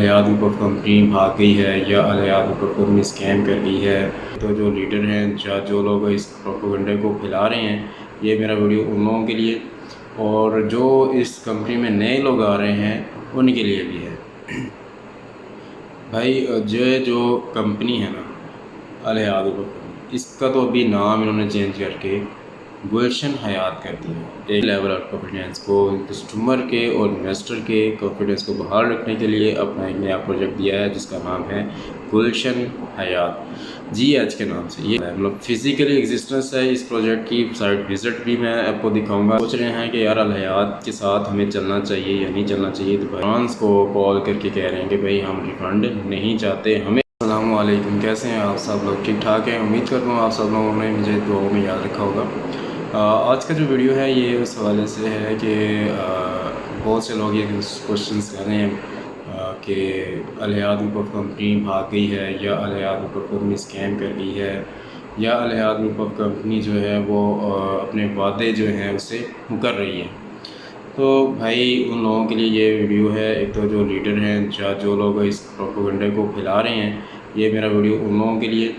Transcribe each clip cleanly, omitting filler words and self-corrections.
الحیات group of company بھاگ گئی ہے یا الحیات گروپ آف کمپنی اسکیم کر گئی ہے، تو جو لیڈر ہیں جو لوگ اس پروپیگنڈے کو پھیلا رہے ہیں، یہ میرا ویڈیو ان لوگوں کے لیے اور جو اس کمپنی میں نئے لوگ آ رہے ہیں ان کے لیے بھی ہے۔ بھائی جو کمپنی ہے نا الحیات گروپ آف کمپنی، اس کا تو ابھی نام انہوں نے چینج کر کے گلشن حیات کر دیا ہے۔ ایک لیول آف کانفیڈنس کو کسٹمر کے اور انویسٹر کے کانفیڈنس کو بحال رکھنے کے لیے اپنا ایک نیا پروجیکٹ دیا ہے جس کا نام ہے گلشن حیات، جی ایچ کے نام سے۔ یہ مطلب فزیکلی ایگزسٹنس ہے اس پروجیکٹ کی، سائٹ وزٹ بھی میں آپ کو دکھاؤں گا۔ سوچ رہے ہیں کہ یار الحیات کے ساتھ ہمیں چلنا چاہیے یا نہیں چلنا چاہیے، تو فرانس کو کال کر کے کہہ رہے ہیں کہ بھائی ہم ریفنڈ نہیں چاہتے ہمیں۔ السلام علیکم، کیسے ہیں آپ سب لوگ؟ ٹھیک ٹھاک ہیں؟ امید کرتا ہوں آپ سب لوگوں نے مجھے دعاؤں میں یاد رکھا ہوگا۔ آج کا جو ویڈیو ہے یہ اس حوالے سے ہے کہ بہت سے لوگ یہ کوشچنس کر رہے ہیں کہ الحیات گروپ آف کمپنی بھاگ گئی ہے یا الحیات گروپ آف کمپنی اسکیم کر گئی ہے یا الحیات گروپ آف کمپنی جو ہے وہ اپنے وعدے جو ہیں اسے مکر رہی ہے۔ تو بھائی ان لوگوں کے لیے یہ ویڈیو ہے، ایک تو جو لیڈر ہیں جو لوگ اس پروپیگنڈے کو پھیلا رہے ہیں، یہ میرا ویڈیو ان لوگوں کے لیے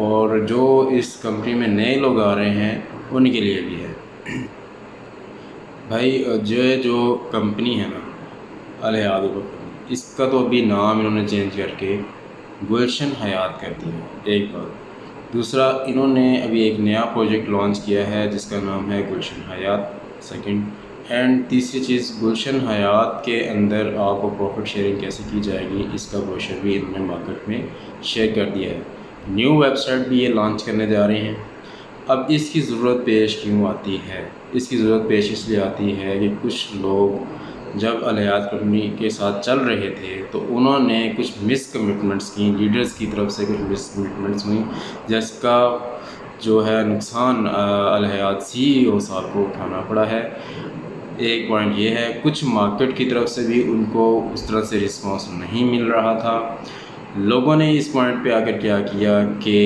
اور جو اس کمپنی میں نئے لوگ آ رہے ہیں ان کے لیے بھی ہے۔ بھائی جو کمپنی ہے نا الحیات گروپ آف کمپنی، اس کا تو ابھی نام انہوں نے چینج کر کے گلشن حیات کر دیا ہے، ایک بات۔ دوسرا، انہوں نے ابھی ایک نیا پروجیکٹ لانچ کیا ہے جس کا نام ہے گلشن حیات، سیکنڈ۔ اینڈ تیسری چیز، گلشن حیات کے اندر آپ کو پروفٹ شیئرنگ کیسے کی جائے گی اس کا بروشر بھی انہوں نے مارکیٹ میں شیئر کر دیا ہے۔ نیو ویب سائٹ بھی یہ لانچ کرنے جا رہے ہیں۔ اب اس کی ضرورت پیش کیوں آتی ہے؟ اس کی ضرورت پیش اس لیے آتی ہے کہ کچھ لوگ جب الحیات کمپنی کے ساتھ چل رہے تھے تو انہوں نے کچھ مس کمٹمنٹس کی، لیڈرز کی طرف سے کچھ مس کمٹمنٹس ہوئیں جس کا جو ہے نقصان الحیات سی ای او صاحب کو اٹھانا پڑا ہے۔ ایک پوائنٹ یہ ہے، کچھ مارکیٹ کی طرف سے بھی ان کو اس طرح سے رسپانس نہیں مل رہا تھا۔ لوگوں نے اس پوائنٹ پہ آ کر کیا کیا کہ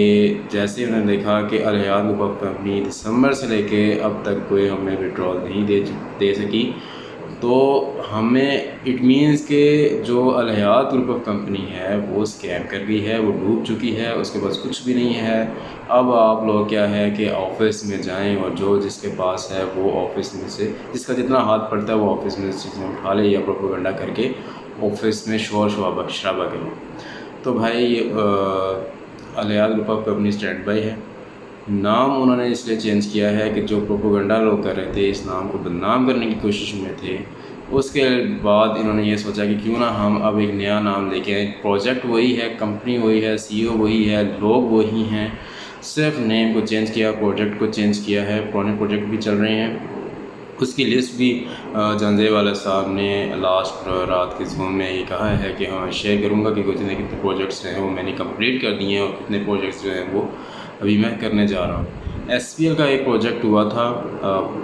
جیسے انہوں نے دیکھا کہ الحیات گروپ آف کمپنی دسمبر سے لے کے اب تک کوئی ہمیں وڈرال نہیں دے سکی، تو ہمیں اٹ مینس کہ جو الحیات گروپ آف کمپنی ہے وہ اسکیم کر گئی ہے، وہ ڈوب چکی ہے، اس کے پاس کچھ بھی نہیں ہے۔ اب آپ لوگ کیا ہے کہ آفس میں جائیں اور جو جس کے پاس ہے وہ آفس میں سے جس کا جتنا ہاتھ پڑتا ہے وہ آفس میں سے چیزیں اٹھا لے یا پروپیگنڈا کر کے آفس میں شور شرابہ کرے۔ تو بھائی الحیات group of company stand by ہے۔ نام انہوں نے اس لیے چینج کیا ہے کہ جو پروپیگنڈا لوگ کر رہے تھے، اس نام کو بدنام کرنے کی کوشش میں تھے، اس کے بعد انہوں نے یہ سوچا کہ کیوں نہ ہم اب ایک نیا نام لے کے آئیں۔ پروجیکٹ وہی ہے، کمپنی وہی ہے، سی او وہی ہے، لوگ وہی ہیں، صرف نیم کو چینج کیا، پروجیکٹ کو چینج کیا ہے۔ پرانے پروجیکٹ بھی چل رہے ہیں، اس کی لسٹ بھی جنزے والا صاحب نے لاسٹ رات کے زوم میں یہ کہا ہے کہ ہاں شیئر کروں گا کہ کتنے پروجیکٹس ہیں وہ میں نے کمپلیٹ کر دیے ہیں اور کتنے پروجیکٹس جو ہیں وہ ابھی میں کرنے جا رہا ہوں۔ ایس پی ایل کا ایک پروجیکٹ ہوا تھا،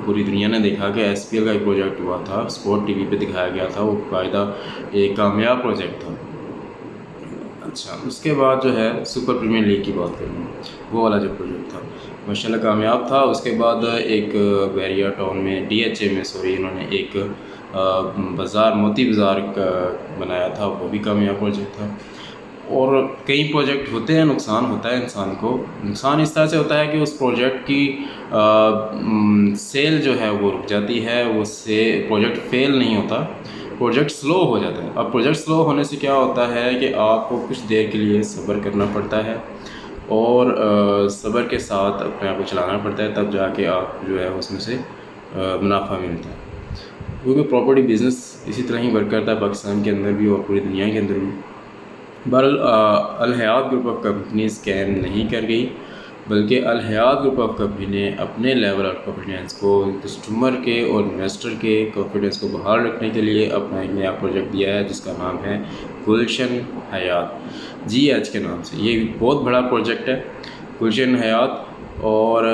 پوری دنیا نے دیکھا کہ ایس پی ایل کا ایک پروجیکٹ ہوا تھا، اسپورٹ ٹی وی پہ دکھایا گیا تھا، وہ باقاعدہ ایک کامیاب پروجیکٹ تھا۔ اچھا، اس کے بعد جو ہے سپر پریمیئر لیگ کی بات کروں، وہ والا جو پروجیکٹ تھا ماشاء اللہ کامیاب تھا۔ اس کے بعد ایک بیریا ٹاؤن میں ڈی ایچ اے میں انہوں نے ایک بازار، موتی بازار کا بنایا تھا، وہ بھی کامیاب پروجیکٹ تھا۔ اور کئی پروجیکٹ ہوتے ہیں، نقصان ہوتا ہے انسان کو، نقصان اس طرح سے ہوتا ہے کہ اس پروجیکٹ کی سیل جو ہے وہ رک جاتی ہے، وہ سے پروجیکٹ فیل نہیں ہوتا، پروجیکٹ سلو ہو جاتا ہے۔ اب پروجیکٹ سلو ہونے سے کیا ہوتا ہے کہ آپ کو کچھ دیر کے لیے صبر کرنا پڑتا ہے اور صبر کے ساتھ اپنے آپ کو چلانا پڑتا ہے، تب جا کے آپ جو ہے اس میں سے منافع ملتا ہے۔ کیونکہ پراپرٹی بزنس اسی طرح ہی ورک کرتا ہے پاکستان کے اندر بھی اور پوری دنیا کے اندر بھی۔ بہرحال الحیات گروپ آف کمپنی اسکیم نہیں کر گئی، بلکہ الحیات گروپ آف کمپنی نے اپنے لیول آف کانفیڈنس کو کسٹمر کے اور انویسٹر کے کانفیڈنس کو بحال رکھنے کے لیے اپنا ایک نیا پروجیکٹ دیا ہے جس کا نام ہے گلشن حیات، جی ایچ کے نام سے۔ یہ بہت بڑا پروجیکٹ ہے گلشن حیات، اور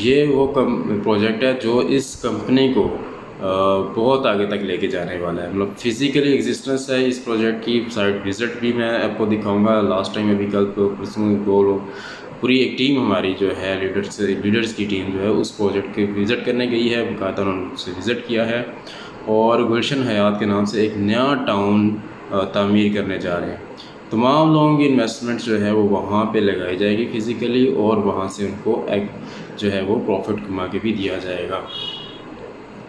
یہ وہ پروجیکٹ ہے جو اس کمپنی کو بہت آگے تک لے کے جانے والا ہے۔ مطلب فزیکلی ایگزسٹنس ہے اس پروجیکٹ کی، سائٹ وزٹ بھی میں آپ کو دکھاؤں گا۔ لاسٹ ٹائم ابھی کل پرسوں دو لوگ، پوری ایک ٹیم ہماری جو ہے لیڈرز کی ٹیم جو ہے اس پروجیکٹ کے وزٹ کرنے گئی ہے، باقاعدہ انہوں نے اسے وزٹ کیا ہے، اور گلشن حیات کے نام سے ایک نیا ٹاؤن تعمیر کرنے جا رہے ہیں۔ تمام لوگوں کی انویسٹمنٹ جو ہے وہ وہاں پہ لگائی جائے گی فزیکلی، اور وہاں سے ان کو ایک جو ہے وہ پروفٹ کما کے بھی دیا جائے گا۔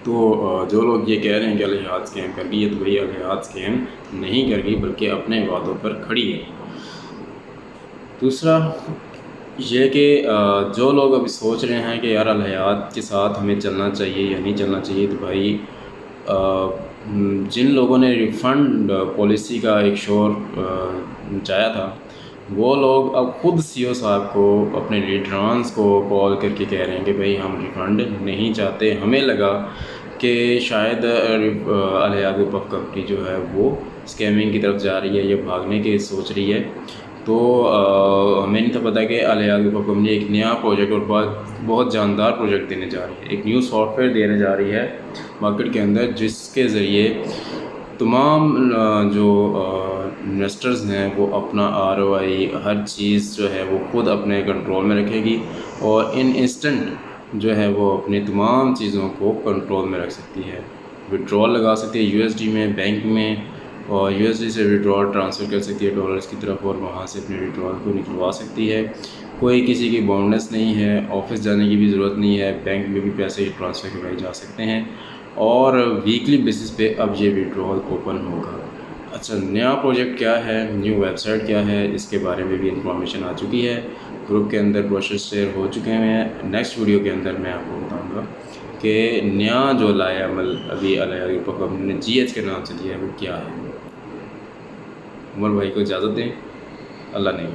تو جو لوگ یہ کہہ رہے ہیں کہ الحیات اسکیم کر گئی ہے، تو وہی الحیات اسکیم نہیں کر گئی بلکہ اپنے وعدوں پر کھڑی ہے۔ دوسرا یہ کہ جو لوگ ابھی سوچ رہے ہیں کہ یار الحیات کے ساتھ ہمیں چلنا چاہیے یا نہیں چلنا چاہیے، تو بھائی جن لوگوں نے ریفنڈ پالیسی کا ایک شور مچایا تھا، وہ لوگ اب خود سی او صاحب کو، اپنے لیڈرانس کو کال کر کے کہہ رہے ہیں کہ بھائی ہم ریفنڈ نہیں چاہتے۔ ہمیں لگا کہ شاید الحیات وقف کمپنی جو ہے وہ اسکیمنگ کی طرف جا رہی ہے یا بھاگنے کی سوچ رہی ہے، تو ہمیں نہیں تھا پتہ کہ الحیات وقف کمپنی ایک نیا پروجیکٹ اور بہت جاندار پروجیکٹ دینے جا رہی ہے، ایک نیو سافٹ ویئر دینے جا رہی ہے مارکیٹ کے اندر، جس کے ذریعے تمام جو انویسٹرز ہیں وہ اپنا ROI ہر چیز جو ہے وہ خود اپنے کنٹرول میں رکھے گی، اور انسٹنٹ جو ہے وہ اپنی تمام چیزوں کو کنٹرول میں رکھ سکتی ہے۔ وڈرال لگا سکتی ہے USD میں بینک میں، اور USD سے وڈرال ٹرانسفر کر سکتی ہے ڈالرز کی طرف، اور وہاں سے اپنے وڈرال کو نکلوا سکتی ہے۔ کوئی کسی کی باؤنڈنس نہیں ہے، آفس جانے کی بھی ضرورت نہیں ہے، بینک میں بھی پیسے ٹرانسفر کروائے جا سکتے ہیں، اور ویکلی بیسس پہ اب یہ وڈرال اوپن ہوگا۔ اچھا، نیا پروجیکٹ کیا ہے، نیو ویب سائٹ کیا ہے، اس کے بارے میں بھی انفارمیشن آ چکی ہے، گروپ کے اندر بروشر شیئر ہو چکے ہیں۔ نیکسٹ ویڈیو کے اندر میں آپ کو بتاؤں گا کہ نیا جو لائے عمل ابھی الحیات وقف کمپنی نے GH کے نام سے دیا ہے وہ کیا ہے۔ عمر بھائی کو اجازت دیں، اللہ نے